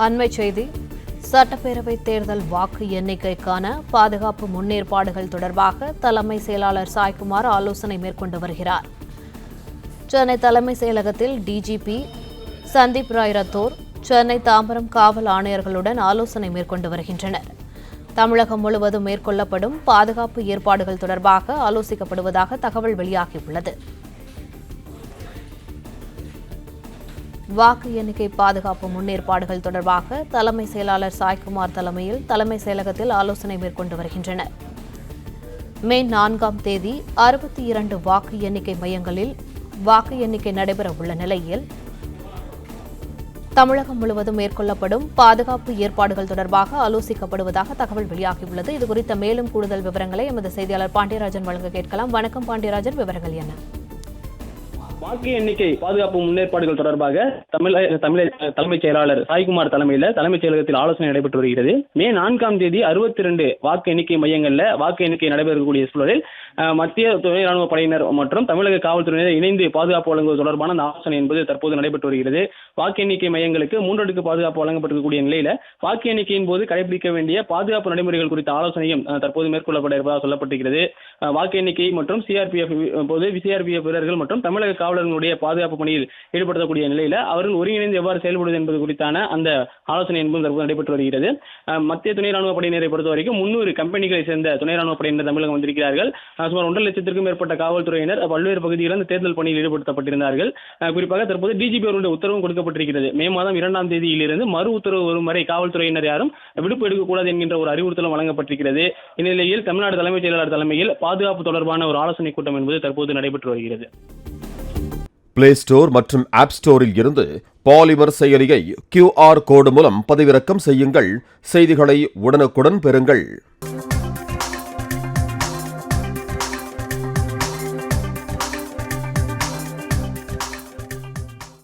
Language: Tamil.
அண்மைச் செய்தி. சட்டப்பேரவை தேர்தல் வாக்கு எண்ணிக்கைக்கான பாதுகாப்பு முன்னேற்பாடுகள் தொடர்பாக தலைமை செயலாளர் சாய்குமார் ஆலோசனை மேற்கொண்டு வருகிறார். சென்னை தலைமை செயலகத்தில் டிஜிபி சந்தீப் ராய் ரத்தோர் சென்னை தாம்பரம் காவல் ஆணையர்களுடன் ஆலோசனை மேற்கொண்டு வருகின்றனர். தமிழகம் முழுவதும் மேற்கொள்ளப்படும் பாதுகாப்பு ஏற்பாடுகள் தொடர்பாக ஆலோசிக்கப்படுவதாக தகவல் வெளியாகியுள்ளது. வாக்கு எண்ணிக்கை பாதுகாப்பு முன்னேற்பாடுகள் தொடர்பாக தலைமை செயலாளர் சாய்குமார் தலைமையில் தலைமை செயலகத்தில் ஆலோசனை மேற்கொண்டு வருகின்றனர். மே 4ஆம் தேதி 62 வாக்கு எண்ணிக்கை மையங்களில் வாக்கு எண்ணிக்கை நடைபெற உள்ள நிலையில் தமிழகம் முழுவதும் மேற்கொள்ளப்படும் பாதுகாப்பு ஏற்பாடுகள் தொடர்பாக ஆலோசிக்கப்படுவதாக தகவல் வெளியாகியுள்ளது. இதுகுறித்த மேலும் கூடுதல் விவரங்களை எமது செய்தியாளர் பாண்டியராஜன் வழங்க கேட்கலாம். வணக்கம் பாண்டியராஜன், விவரங்கள் என்ன? வாக்கு எண்ணிக்கை பாதுகாப்பு முன்னேற்பாடுகள் தொடர்பாக தலைமைச் செயலாளர் சாய்குமார் தலைமையில் தலைமைச் செயலகத்தில் ஆலோசனை நடைபெற்று வருகிறது. மே 4ஆம் தேதி 62 வாக்கு எண்ணிக்கை மையங்களில் வாக்கு எண்ணிக்கை நடைபெறக்கூடிய சூழலில் மத்திய துணை ராணுவ படையினர் மற்றும் தமிழக காவல்துறையினர் இணைந்து பாதுகாப்பு வழங்குவது தொடர்பான அந்த ஆலோசனை என்பது தற்போது நடைபெற்று வருகிறது. வாக்கு எண்ணிக்கை மையங்களுக்கு 3 அடுக்கு பாதுகாப்பு வழங்கப்பட்டிருக்கக்கூடிய நிலையில வாக்கு எண்ணிக்கையின் போது கடைபிடிக்க வேண்டிய பாதுகாப்பு நடைமுறைகள் குறித்த ஆலோசனையும் தற்போது மேற்கொள்ளப்பட இருப்பதாக சொல்லப்பட்டிருக்கிறது. வாக்கு எண்ணிக்கை மற்றும் சிஆர்பிஎஃப் வீரர்கள் மற்றும் தமிழக காவலர்களுடைய பாதுகாப்பு பணியில் ஈடுபடுத்தக்கூடிய நிலையில அவர்கள் ஒருங்கிணைந்து எவ்வாறு செயல்படுவது என்பது குறித்தான அந்த ஆலோசனை என்பது தற்போது நடைபெற்று வருகிறது. மத்திய துணை ராணுவ படையினரை பொறுத்தவரைக்கும் 300 கம்பெனிகளை சேர்ந்த துணை ராணுவ படையினர் தமிழகம் வந்திருக்கிறார்கள். சுமார் 1.5 லட்சத்திற்கும் மேற்பட்ட காவல்துறையினர் பல்வேறு பகுதிகளில் இந்த தேர்தல் பணியில் ஈடுபடுத்தப்பட்டிருந்தார்கள். குறிப்பாக தற்போது டிஜிபி அவருடைய உத்தரவும் கொடுக்கப்பட்டிருக்கிறது. மே மாதம் 2ஆம் தேதியிலிருந்து மறு உத்தரவு வரும் வரை காவல்துறையினர் யாரும் விடுப்பு எடுக்கக்கூடாது என்கின்ற ஒரு அறிவுறுத்தலும் வழங்கப்பட்டிருக்கிறது. இந்நிலையில் தமிழ்நாடு தலைமைச் செயலாளர் தலைமையில் பாதுகாப்பு தொடர்பான ஒரு ஆலோசனை கூட்டம் என்பது தற்போது நடைபெற்று வருகிறது. பிளே ஸ்டோர் மற்றும் ஆப் ஸ்டோரில் இருந்து பாலிமர் செயலியை QR கோடு மூலம் பதிவிறக்கம் செய்யுங்கள். செய்திகளை உடனுக்குடன் பெறுங்கள்.